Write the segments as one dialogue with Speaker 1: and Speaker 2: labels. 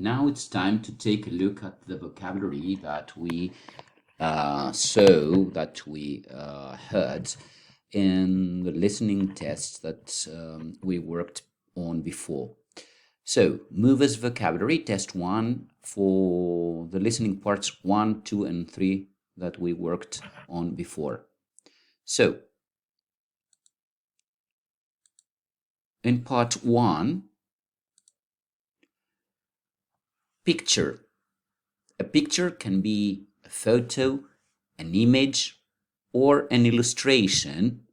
Speaker 1: Now it's time to take a look at the vocabulary that we heard in the listening tests that we worked on before. So, movers vocabulary, test 1 for the listening parts 1, 2, and 3 that we worked on before. So, in part 1, picture. A picture can be a photo, an image, or an illustration,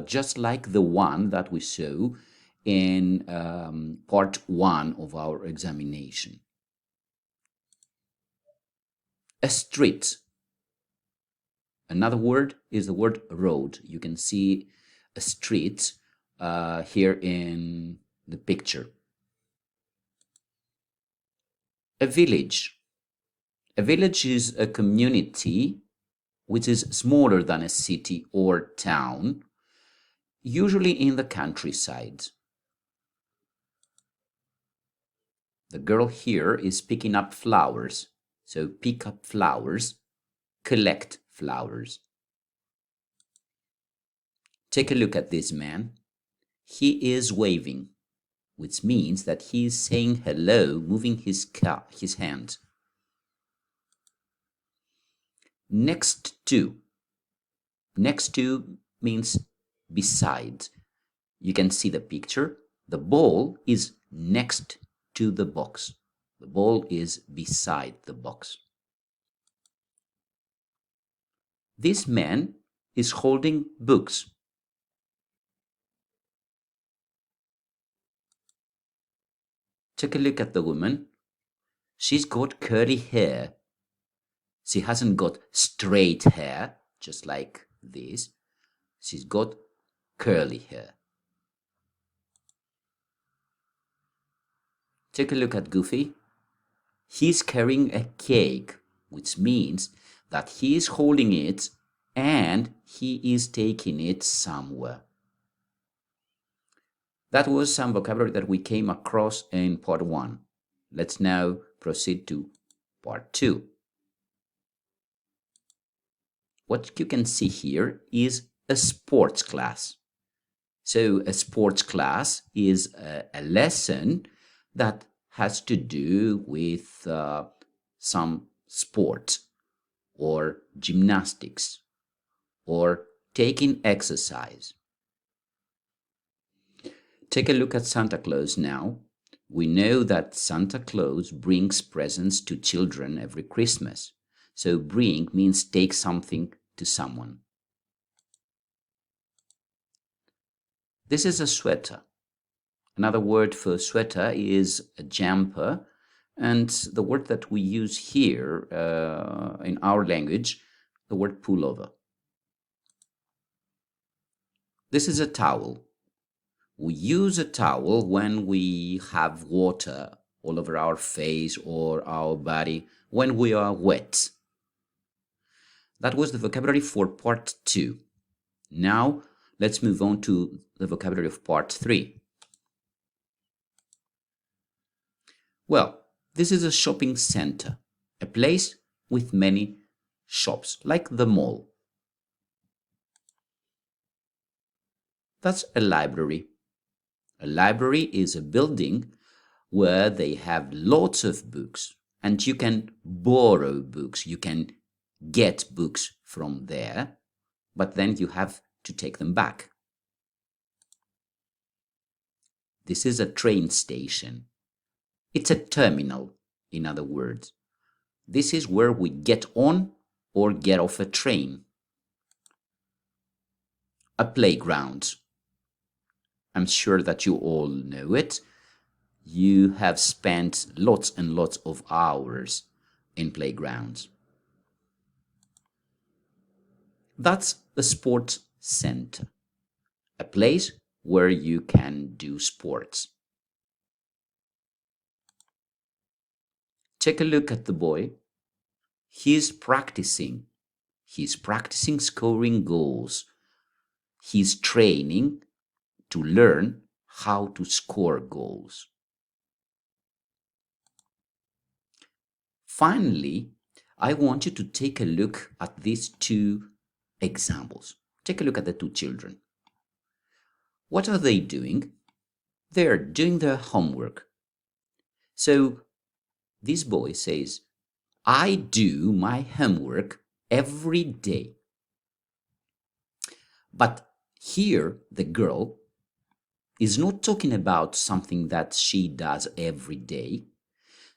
Speaker 1: just like the one that we saw in part 1 of our examination. A street. Another word is the word road. You can see a street here in the picture. A village. A village is a community which is smaller than a city or town, usually in the countryside. The girl here is picking up flowers. So pick up flowers, collect flowers. Take a look at this man. He is waving, which means that he is saying hello, moving his hand. Next to. Next to means beside. You can see the picture. The ball is next to the box. The ball is beside the box. This man is holding books. Take a look at the woman. She's got curly hair. She hasn't got straight hair, just like this. She's got curly hair. Take a look at Goofy. He's carrying a cake, which means that he is holding it and he is taking it somewhere. That was some vocabulary that we came across in part 1. Let's now proceed to part 2. What you can see here is a sports class. So a sports class is a lesson that has to do with some sport or gymnastics or taking exercise. Take a look at Santa Claus now. We know that Santa Claus brings presents to children every Christmas. So bring means take something to someone. This is a sweater. Another word for sweater is a jumper, and the word that we use here in our language, the word pullover. This is a towel. We use a towel when we have water all over our face or our body, when we are wet. That was the vocabulary for part 2. Now, let's move on to the vocabulary of part 3. Well, this is a shopping center, a place with many shops, like the mall. That's a library. A library is a building where they have lots of books, and you can borrow books. You can get books from there, but then you have to take them back. This is a train station. It's a terminal, in other words. This is where we get on or get off a train. A playground. I'm sure that you all know it. You have spent lots and lots of hours in playgrounds. That's a sports center, a place where you can do sports. Take a look at the boy. He's practicing. He's practicing scoring goals. He's training to learn how to score goals. Finally, I want you to take a look at these two examples. Take a look at the two children. What are they doing? They're doing their homework. So this boy says, I do my homework every day. But here, the girl is not talking about something that she does every day.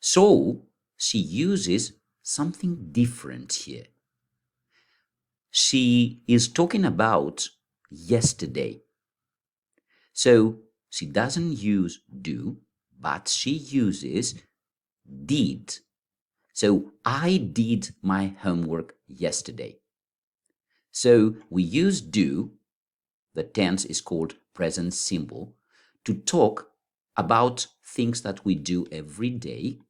Speaker 1: So she uses something different here. She is talking about yesterday. So she doesn't use do, but she uses did. So I did my homework yesterday. So we use do, the tense is called present simple, to talk about things that we do every day.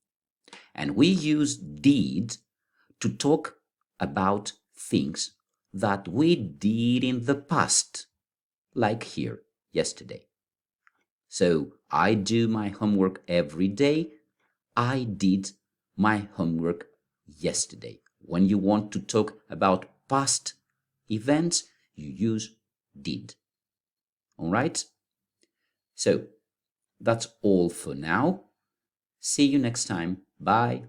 Speaker 1: And we use did to talk about things that we did in the past, like here, yesterday. So I do my homework every day. I did my homework yesterday. When you want to talk about past events, you use did. All right? So that's all for now. See you next time. Bye.